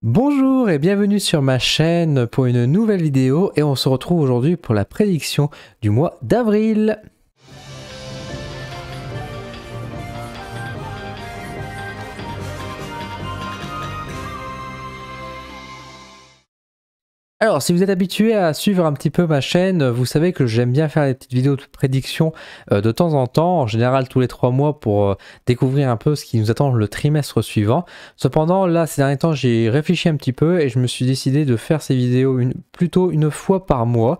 Bonjour et bienvenue sur ma chaîne pour une nouvelle vidéo et on se retrouve aujourd'hui pour la prédiction du mois d'avril. Alors, si vous êtes habitué à suivre un petit peu ma chaîne, vous savez que j'aime bien faire des petites vidéos de prédiction de temps en temps, en général tous les 3 mois pour découvrir un peu ce qui nous attend le trimestre suivant. Cependant, là, ces derniers temps, j'ai réfléchi un petit peu et je me suis décidé de faire ces vidéos plutôt une fois par mois.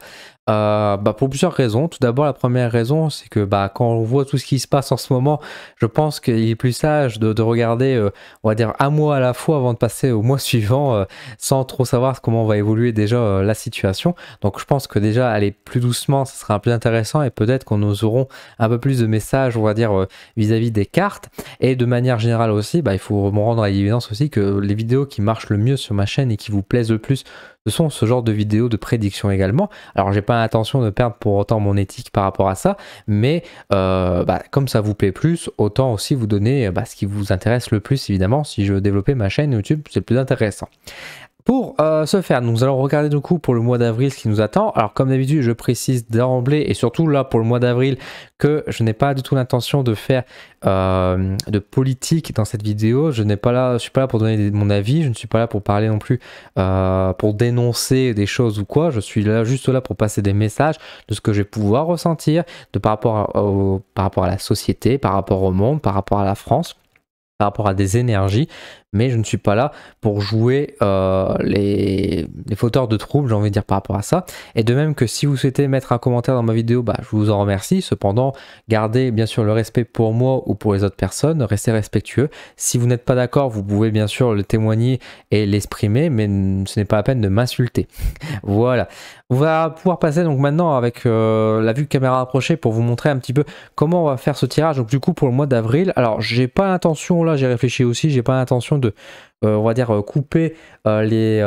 Pour plusieurs raisons. Tout d'abord, la première raison, c'est que quand on voit tout ce qui se passe en ce moment, je pense qu'il est plus sage de regarder, on va dire, un mois à la fois avant de passer au mois suivant, sans trop savoir comment va évoluer déjà la situation. Donc je pense que déjà aller plus doucement, ce sera plus intéressant et peut-être qu'on nous aurons un peu plus de messages, on va dire, vis-à-vis des cartes. Et de manière générale aussi, il faut me rendre à l'évidence aussi que les vidéos qui marchent le mieux sur ma chaîne et qui vous plaisent le plus, ce sont ce genre de vidéos de prédiction également. Alors j'ai pas l'intention de perdre pour autant mon éthique par rapport à ça, mais comme ça vous plaît plus, autant aussi vous donner ce qui vous intéresse le plus évidemment. Si je veux développer ma chaîne YouTube, c'est le plus intéressant. Pour ce faire, nous allons regarder du coup pour le mois d'avril ce qui nous attend. Alors comme d'habitude, je précise d'emblée et surtout là pour le mois d'avril que je n'ai pas du tout l'intention de faire de politique dans cette vidéo. Je suis pas là pour donner mon avis, je ne suis pas là pour parler non plus pour dénoncer des choses ou quoi. Je suis là juste là pour passer des messages de ce que je vais pouvoir ressentir par rapport à la société, par rapport au monde, par rapport à la France, par rapport à des énergies, mais je ne suis pas là pour jouer les fauteurs de troubles, j'ai envie de dire, par rapport à ça. Et de même que si vous souhaitez mettre un commentaire dans ma vidéo, je vous en remercie. Cependant, gardez bien sûr le respect pour moi ou pour les autres personnes, restez respectueux. Si vous n'êtes pas d'accord, vous pouvez bien sûr le témoigner et l'exprimer, mais ce n'est pas la peine de m'insulter. Voilà. On va pouvoir passer donc maintenant avec la vue caméra approchée pour vous montrer un petit peu comment on va faire ce tirage. Donc du coup pour le mois d'avril, alors j'ai pas l'intention, là j'ai réfléchi aussi, j'ai pas l'intention de on va dire couper les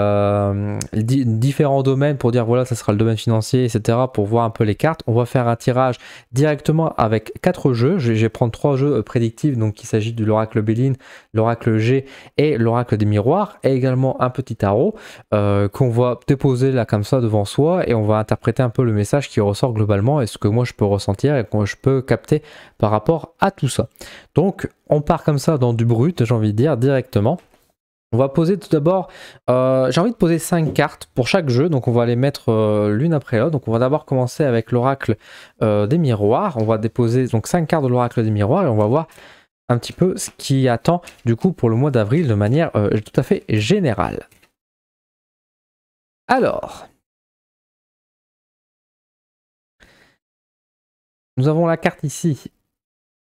différents domaines pour dire voilà ça sera le domaine financier etc pour voir un peu les cartes. On va faire un tirage directement avec 4 jeux. Je vais prendre 3 jeux prédictifs, donc il s'agit de l'oracle Béline, l'oracle G et l'oracle des miroirs, et également un petit tarot qu'on va déposer là comme ça devant soi et on va interpréter un peu le message qui ressort globalement et ce que moi je peux ressentir et que je peux capter par rapport à tout ça. Donc on part comme ça dans du brut, j'ai envie de dire, directement. On va poser tout d'abord, j'ai envie de poser 5 cartes pour chaque jeu, donc on va les mettre l'une après l'autre. Donc on va d'abord commencer avec l'oracle des miroirs. On va déposer donc 5 cartes de l'oracle des miroirs et on va voir un petit peu ce qui attend du coup pour le mois d'avril de manière tout à fait générale. Alors, nous avons la carte ici.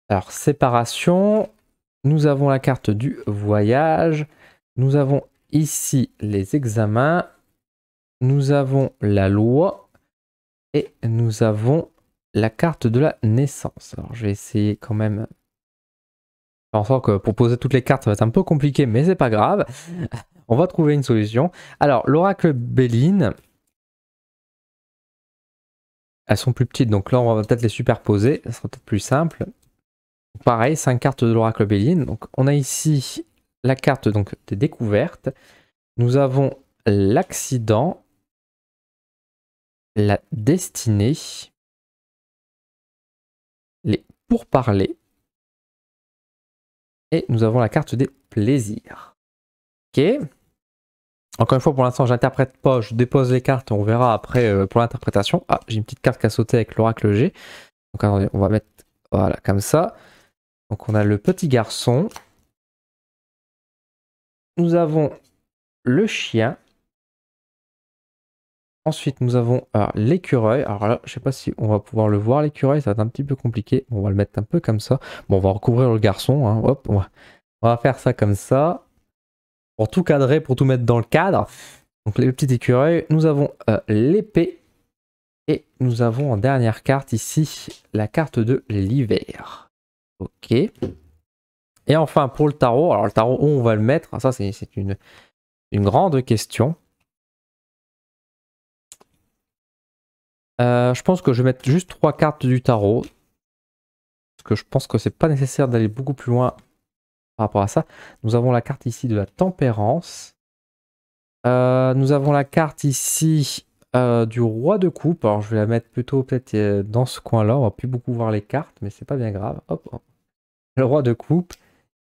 Alors, séparation. Nous avons la carte du voyage. Nous avons ici les examens. Nous avons la loi. Et nous avons la carte de la naissance. Alors, je vais essayer quand même. Je pense que pour poser toutes les cartes, ça va être un peu compliqué, mais c'est pas grave. On va trouver une solution. Alors, l'oracle Béline. Elles sont plus petites, donc là, on va peut-être les superposer. Ça sera peut-être plus simple. Pareil, 5 cartes de l'oracle Béline. Donc, on a ici la carte donc, des découvertes. Nous avons l'accident, la destinée, les pourparlers, et nous avons la carte des plaisirs. Ok. Encore une fois, pour l'instant, j'interprète pas, je dépose les cartes, on verra après pour l'interprétation. Ah, j'ai une petite carte qui a sauté avec l'oracle G. Donc, attendez, on va mettre, voilà, comme ça. Donc, on a le petit garçon. Nous avons le chien. Ensuite, nous avons l'écureuil. Alors là, je sais pas si on va pouvoir le voir, l'écureuil, ça va être un petit peu compliqué. On va le mettre un peu comme ça. Bon, on va recouvrir le garçon. Hein. Hop, on va faire ça comme ça. Pour tout cadrer, pour tout mettre dans le cadre. Donc, le petit écureuil. Nous avons l'épée. Et nous avons en dernière carte ici la carte de l'hiver. Ok. Et enfin, pour le tarot. Alors, le tarot, où on va le mettre? Ça, c'est une grande question. Je pense que je vais mettre juste 3 cartes du tarot. Parce que je pense que c'est pas nécessaire d'aller beaucoup plus loin par rapport à ça. Nous avons la carte ici de la tempérance. Nous avons la carte ici du roi de coupe. Alors je vais la mettre plutôt peut-être dans ce coin-là. On va plus beaucoup voir les cartes, mais c'est pas bien grave. Hop, hop. Le roi de coupe.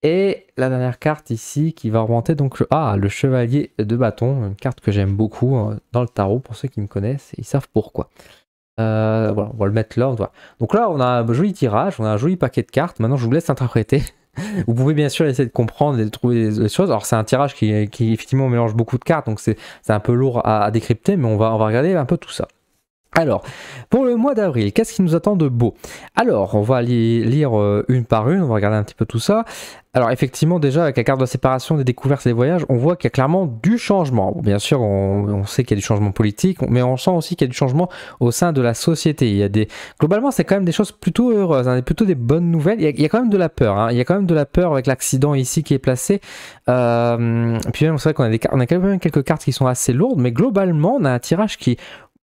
Et la dernière carte ici qui va remonter donc le chevalier de bâton, une carte que j'aime beaucoup dans le tarot pour ceux qui me connaissent, ils savent pourquoi. Voilà, on va le mettre là. Donc là on a un joli tirage, on a un joli paquet de cartes, maintenant je vous laisse interpréter. Vous pouvez bien sûr essayer de comprendre et de trouver des choses. Alors c'est un tirage qui effectivement mélange beaucoup de cartes, donc c'est un peu lourd à décrypter, mais on va regarder un peu tout ça. Alors, pour le mois d'avril, qu'est-ce qui nous attend de beau? Alors, on va lire une par une, on va regarder un petit peu tout ça. Alors, effectivement, déjà, avec la carte de séparation des découvertes et des voyages, on voit qu'il y a clairement du changement. Bon, bien sûr, on sait qu'il y a du changement politique, mais on sent aussi qu'il y a du changement au sein de la société. Il y a globalement, c'est quand même des choses plutôt heureuses, hein, plutôt des bonnes nouvelles. Il y a quand même de la peur, hein. Il y a quand même de la peur avec l'accident ici qui est placé. Puis même, c'est vrai qu'on a quand même quelques cartes qui sont assez lourdes, mais globalement, on a un tirage qui,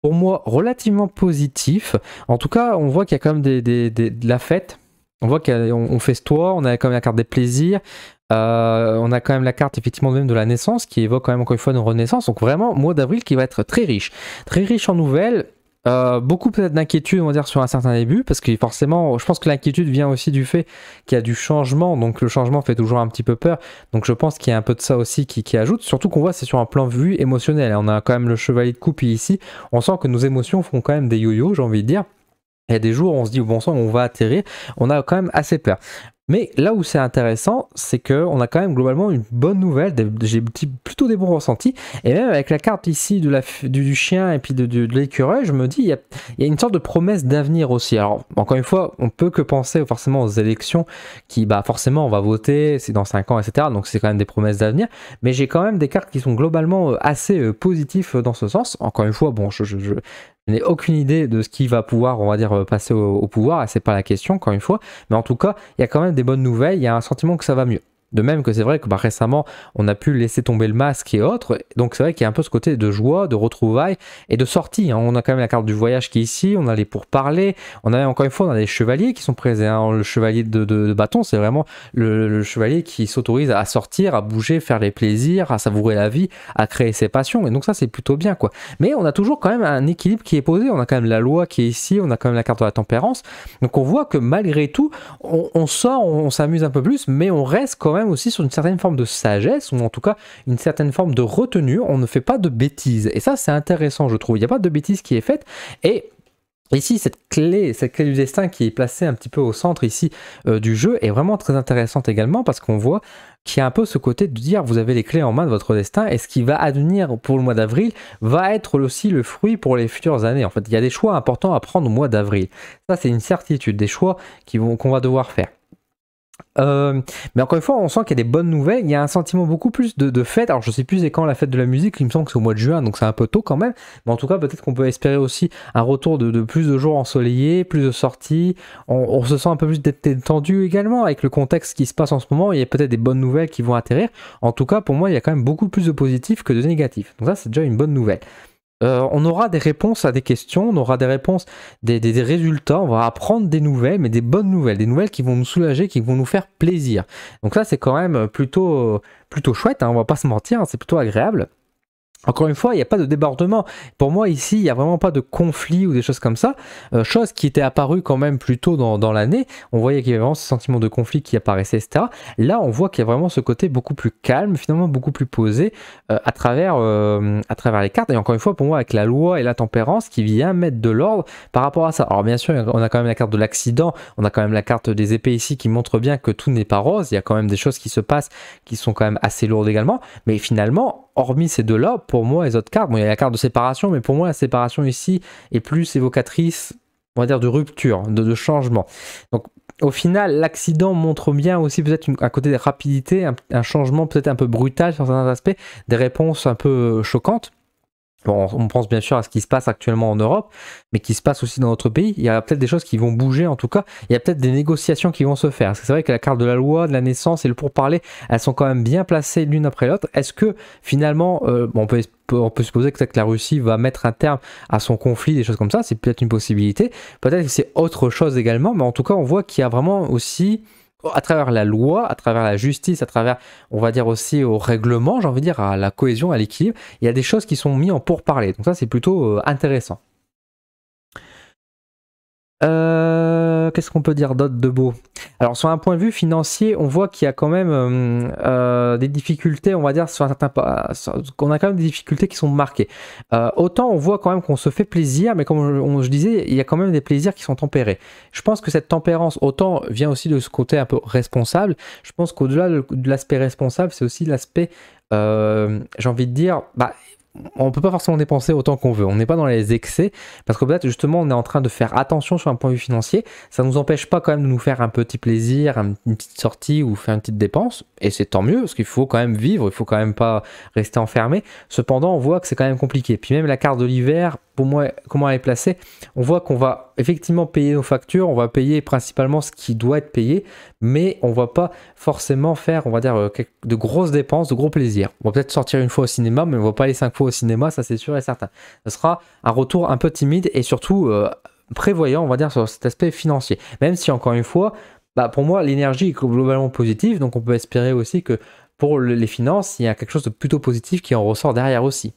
pour moi, relativement positif. En tout cas, on voit qu'il y a quand même de la fête. On voit qu'on festoie, on a quand même la carte des plaisirs. On a quand même la carte effectivement même de la naissance qui évoque quand même encore une fois une renaissance. Donc vraiment, mois d'avril qui va être très riche en nouvelles. Beaucoup peut-être d'inquiétude, on va dire, sur un certain début, parce que forcément, je pense que l'inquiétude vient aussi du fait qu'il y a du changement, donc le changement fait toujours un petit peu peur, donc je pense qu'il y a un peu de ça aussi qui ajoute, surtout qu'on voit c'est sur un plan vue émotionnel, on a quand même le chevalier de coupe ici, on sent que nos émotions font quand même des yo-yo, j'ai envie de dire. Il y a des jours où on se dit, bon sang, on va atterrir, on a quand même assez peur. Mais là où c'est intéressant, c'est qu'on a quand même globalement une bonne nouvelle, j'ai plutôt des bons ressentis, et même avec la carte ici du chien et puis de l'écureuil, je me dis, il y a une sorte de promesse d'avenir aussi. Alors, encore une fois, on peut que penser forcément aux élections, qui, forcément, on va voter, c'est dans 5 ans, etc., donc c'est quand même des promesses d'avenir, mais j'ai quand même des cartes qui sont globalement assez positifs dans ce sens. Encore une fois, bon, je n'ai aucune idée de ce qui va pouvoir, on va dire, passer au pouvoir, et c'est pas la question, encore une fois, mais en tout cas, il y a quand même des bonnes nouvelles, il y a un sentiment que ça va mieux. De même que c'est vrai que récemment, on a pu laisser tomber le masque et autres, donc c'est vrai qu'il y a un peu ce côté de joie, de retrouvailles et de sortie, hein. On a quand même la carte du voyage qui est ici, on a les pourparlers, on a encore une fois, on a les chevaliers qui sont présents, hein. Le chevalier de bâton, c'est vraiment le chevalier qui s'autorise à sortir, à bouger, faire les plaisirs, à savourer la vie, à créer ses passions, et donc ça c'est plutôt bien, quoi. Mais on a toujours quand même un équilibre qui est posé, on a quand même la loi qui est ici, on a quand même la carte de la tempérance, donc on voit que malgré tout, on sort, on s'amuse un peu plus, mais on reste quand même aussi sur une certaine forme de sagesse, ou en tout cas une certaine forme de retenue, on ne fait pas de bêtises, et ça c'est intéressant je trouve, il n'y a pas de bêtises qui est faite, et ici cette clé du destin qui est placée un petit peu au centre ici du jeu est vraiment très intéressante également, parce qu'on voit qu'il y a un peu ce côté de dire vous avez les clés en main de votre destin, et ce qui va advenir pour le mois d'avril va être aussi le fruit pour les futures années. En fait, il y a des choix importants à prendre au mois d'avril, ça c'est une certitude, des choix qu'on va devoir faire. Mais encore une fois, on sent qu'il y a des bonnes nouvelles, il y a un sentiment beaucoup plus de fête. Alors je sais plus c'est quand la fête de la musique, il me semble que c'est au mois de juin, donc c'est un peu tôt quand même, mais en tout cas peut-être qu'on peut espérer aussi un retour de plus de jours ensoleillés, plus de sorties, on se sent un peu plus détendu également avec le contexte qui se passe en ce moment, il y a peut-être des bonnes nouvelles qui vont atterrir. En tout cas pour moi il y a quand même beaucoup plus de positifs que de négatifs, donc ça c'est déjà une bonne nouvelle. On aura des réponses à des questions, on aura des réponses, des résultats, on va apprendre des nouvelles, mais des bonnes nouvelles, des nouvelles qui vont nous soulager, qui vont nous faire plaisir. Donc ça c'est quand même plutôt chouette, hein, on va pas se mentir, hein, c'est plutôt agréable. Encore une fois, il n'y a pas de débordement. Pour moi, ici, il n'y a vraiment pas de conflit ou des choses comme ça. Chose qui était apparue quand même plus tôt dans l'année. On voyait qu'il y avait vraiment ce sentiment de conflit qui apparaissait, etc. Là, on voit qu'il y a vraiment ce côté beaucoup plus calme, finalement beaucoup plus posé à travers les cartes. Et encore une fois, pour moi, avec la loi et la tempérance qui vient mettre de l'ordre par rapport à ça. Alors bien sûr, on a quand même la carte de l'accident, on a quand même la carte des épées ici qui montre bien que tout n'est pas rose. Il y a quand même des choses qui se passent qui sont quand même assez lourdes également. Mais finalement, hormis ces deux-là, pour moi, les autres cartes, bon, il y a la carte de séparation, mais pour moi, la séparation ici est plus évocatrice, on va dire, de rupture, de changement. Donc, au final, l'accident montre bien aussi peut-être un côté de rapidité, un changement peut-être un peu brutal sur certains aspects, des réponses un peu choquantes. Bon, on pense bien sûr à ce qui se passe actuellement en Europe, mais qui se passe aussi dans notre pays. Il y a peut-être des choses qui vont bouger, en tout cas. Il y a peut-être des négociations qui vont se faire. Parce que c'est vrai que la carte de la loi, de la naissance et le pourparler, elles sont quand même bien placées l'une après l'autre. Est-ce que finalement, on peut supposer que peut-être que la Russie va mettre un terme à son conflit, des choses comme ça, c'est peut-être une possibilité. Peut-être que c'est autre chose également, mais en tout cas, on voit qu'il y a vraiment aussi à travers la loi, à travers la justice, à travers, on va dire aussi au règlement, j'ai envie de dire, à la cohésion, à l'équilibre, il y a des choses qui sont mises en pourparlers. Donc ça, c'est plutôt intéressant. Qu'est-ce qu'on peut dire d'autre de beau? Alors sur un point de vue financier, on voit qu'il y a quand même des difficultés, on va dire, sur un certain qu'on a quand même des difficultés qui sont marquées. Autant on voit quand même qu'on se fait plaisir, mais comme je disais, il y a quand même des plaisirs qui sont tempérés. Je pense que cette tempérance, autant vient aussi de ce côté un peu responsable. Je pense qu'au-delà de l'aspect responsable, c'est aussi l'aspect, j'ai envie de dire, on ne peut pas forcément dépenser autant qu'on veut. On n'est pas dans les excès parce que peut-être justement on est en train de faire attention sur un point de vue financier. Ça ne nous empêche pas quand même de nous faire un petit plaisir, une petite sortie ou faire une petite dépense. Et c'est tant mieux parce qu'il faut quand même vivre, il faut quand même pas rester enfermé. Cependant, on voit que c'est quand même compliqué. Puis même la carte de l'hiver, pour moi, comment elle est placée, on voit qu'on va effectivement payer nos factures, on va payer principalement ce qui doit être payé, mais on va pas forcément faire, on va dire, de grosses dépenses, de gros plaisirs. On va peut-être sortir une fois au cinéma, mais on va pas aller 5 fois au cinéma, ça c'est sûr et certain. Ce sera un retour un peu timide et surtout prévoyant, on va dire, sur cet aspect financier. Même si, encore une fois, pour moi, l'énergie est globalement positive, donc on peut espérer aussi que pour les finances, il y a quelque chose de plutôt positif qui en ressort derrière aussi.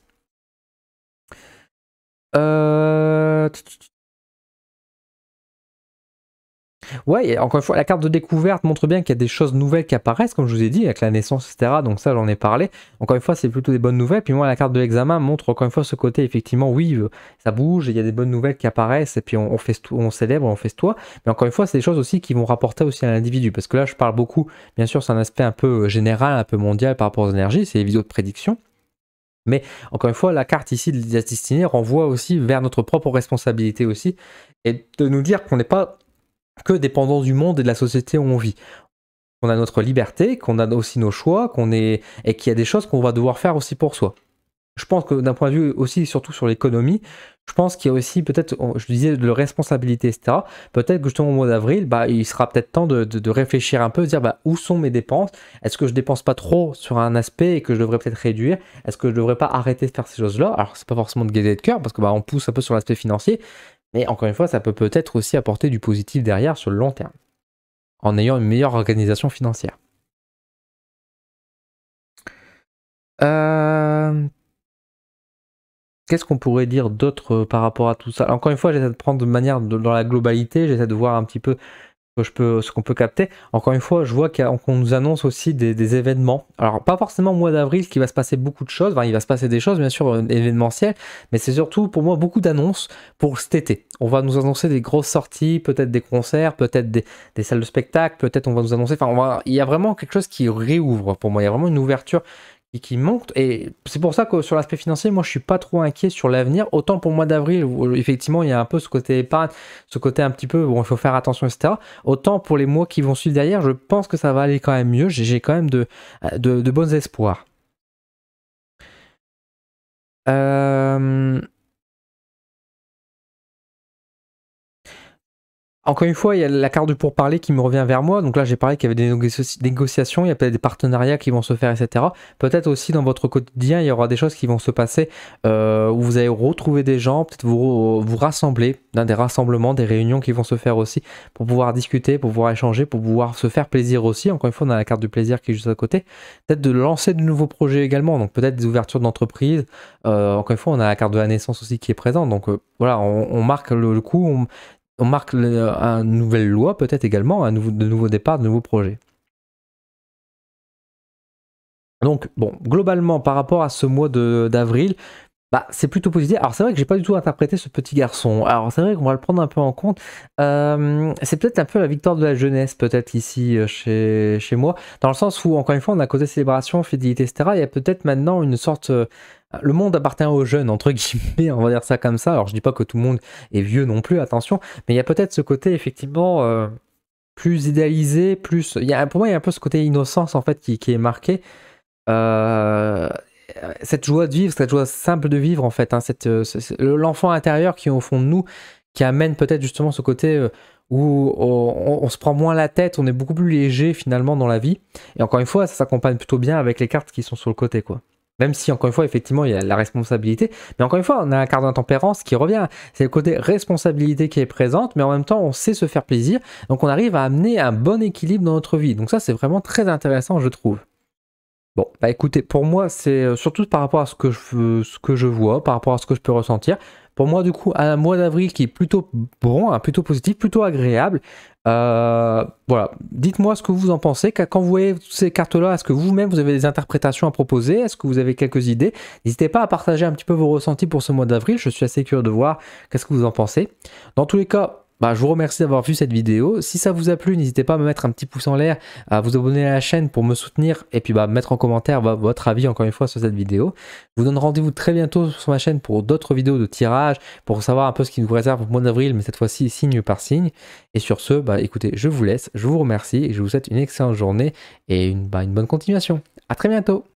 Ouais, et encore une fois, la carte de découverte montre bien qu'il y a des choses nouvelles qui apparaissent, comme je vous ai dit, avec la naissance, etc. Donc ça, j'en ai parlé. Encore une fois, c'est plutôt des bonnes nouvelles. Puis moi, la carte de l'examen montre encore une fois ce côté, effectivement, oui, ça bouge, il y a des bonnes nouvelles qui apparaissent, et puis on festoie, on célèbre, on festoie. Mais encore une fois, c'est des choses aussi qui vont rapporter aussi à l'individu. Parce que là, je parle beaucoup, bien sûr, c'est un aspect un peu général, un peu mondial par rapport aux énergies, c'est les vidéos de prédiction. Mais encore une fois, la carte ici de la destinée renvoie aussi vers notre propre responsabilité aussi, et de nous dire qu'on n'est pas que dépendant du monde et de la société où on vit. On a notre liberté, qu'on a aussi nos choix, et qu'il y a des choses qu'on va devoir faire aussi pour soi. Je pense que d'un point de vue aussi, surtout sur l'économie, je pense qu'il y a aussi peut-être, je disais, de responsabilité, etc. Peut-être que justement au mois d'avril, il sera peut-être temps de réfléchir un peu, de dire où sont mes dépenses? Est-ce que je dépense pas trop sur un aspect et que je devrais peut-être réduire? Est-ce que je devrais pas arrêter de faire ces choses-là? Alors c'est pas forcément de gaieté de cœur parce que on pousse un peu sur l'aspect financier, mais encore une fois, ça peut peut-être aussi apporter du positif derrière sur le long terme, en ayant une meilleure organisation financière. Qu'est-ce qu'on pourrait dire d'autre par rapport à tout ça? Encore une fois, j'essaie de prendre de manière dans la globalité, j'essaie de voir un petit peu ce qu'on peut capter. Encore une fois, je vois qu'on nous annonce aussi des événements. Alors, pas forcément au mois d'avril qu'il va se passer beaucoup de choses. Enfin, il va se passer des choses, bien sûr, événementielles, mais c'est surtout pour moi beaucoup d'annonces pour cet été. On va nous annoncer des grosses sorties, peut-être des concerts, peut-être des salles de spectacle, peut-être on va nous annoncer. Enfin, il y a vraiment quelque chose qui réouvre pour moi. Il y a vraiment une ouverture qui monte, et c'est pour ça que sur l'aspect financier, moi je suis pas trop inquiet sur l'avenir. Autant pour le mois d'avril où effectivement il y a un peu ce côté épargne, ce côté un petit peu bon, il faut faire attention, etc. Autant pour les mois qui vont suivre derrière, je pense que ça va aller quand même mieux. J'ai quand même de bons espoirs. Encore une fois, il y a la carte du pourparler qui me revient vers moi. Donc là, j'ai parlé qu'il y avait des négociations, il y a peut-être des partenariats qui vont se faire, etc. Peut-être aussi dans votre quotidien, il y aura des choses qui vont se passer où vous allez retrouver des gens, peut-être vous rassembler, dans des rassemblements, des réunions qui vont se faire aussi pour pouvoir discuter, pour pouvoir échanger, pour pouvoir se faire plaisir aussi. Encore une fois, on a la carte du plaisir qui est juste à côté. Peut-être de lancer de nouveaux projets également, donc peut-être des ouvertures d'entreprise. Encore une fois, on a la carte de la naissance aussi qui est présente. Donc voilà, on marque le coup. On marque une nouvelle loi, peut-être également, de nouveaux départs, de nouveaux projets. Donc, bon, globalement, par rapport à ce mois d'avril, c'est plutôt positif. Alors, c'est vrai que j'ai pas du tout interprété ce petit garçon. Alors, c'est vrai qu'on va le prendre un peu en compte. C'est peut-être un peu la victoire de la jeunesse, peut-être ici, chez moi. Dans le sens où, encore une fois, on a côté célébration, fidélité, etc. Il y a peut-être maintenant une sorte... le monde appartient aux jeunes, entre guillemets, on va dire ça comme ça. Alors, je dis pas que tout le monde est vieux non plus, attention. Mais il y a peut-être ce côté, effectivement, plus idéalisé, plus... pour moi, il y a un peu ce côté innocence, en fait, qui est marqué. Cette joie de vivre, cette joie simple de vivre en fait, hein, l'enfant intérieur qui est au fond de nous, qui amène peut-être justement ce côté où on se prend moins la tête, on est beaucoup plus léger finalement dans la vie. Et encore une fois, ça s'accompagne plutôt bien avec les cartes qui sont sur le côté, quoi. Même si, encore une fois, effectivement, il y a la responsabilité. Mais encore une fois, on a un quart d'intempérance qui revient. C'est le côté responsabilité qui est présente, mais en même temps, on sait se faire plaisir. Donc, on arrive à amener un bon équilibre dans notre vie. Donc ça, c'est vraiment très intéressant, je trouve. Bon, bah écoutez, pour moi, c'est surtout par rapport à ce que je vois, par rapport à ce que je peux ressentir. Pour moi, du coup, un mois d'avril qui est plutôt bon, hein, plutôt positif, plutôt agréable. Voilà, dites-moi ce que vous en pensez. Quand vous voyez ces cartes-là, est-ce que vous-même, vous avez des interprétations à proposer? Est-ce que vous avez quelques idées? N'hésitez pas à partager un petit peu vos ressentis pour ce mois d'avril. Je suis assez curieux de voir qu'est-ce que vous en pensez. Dans tous les cas, bah, je vous remercie d'avoir vu cette vidéo. Si ça vous a plu, n'hésitez pas à me mettre un petit pouce en l'air, à vous abonner à la chaîne pour me soutenir et puis bah, mettre en commentaire votre avis encore une fois sur cette vidéo. Je vous donne rendez-vous très bientôt sur ma chaîne pour d'autres vidéos de tirage, pour savoir un peu ce qui nous réserve au mois d'avril, mais cette fois-ci signe par signe. Et sur ce, bah, écoutez, je vous laisse, je vous remercie et je vous souhaite une excellente journée et une bonne continuation. À très bientôt.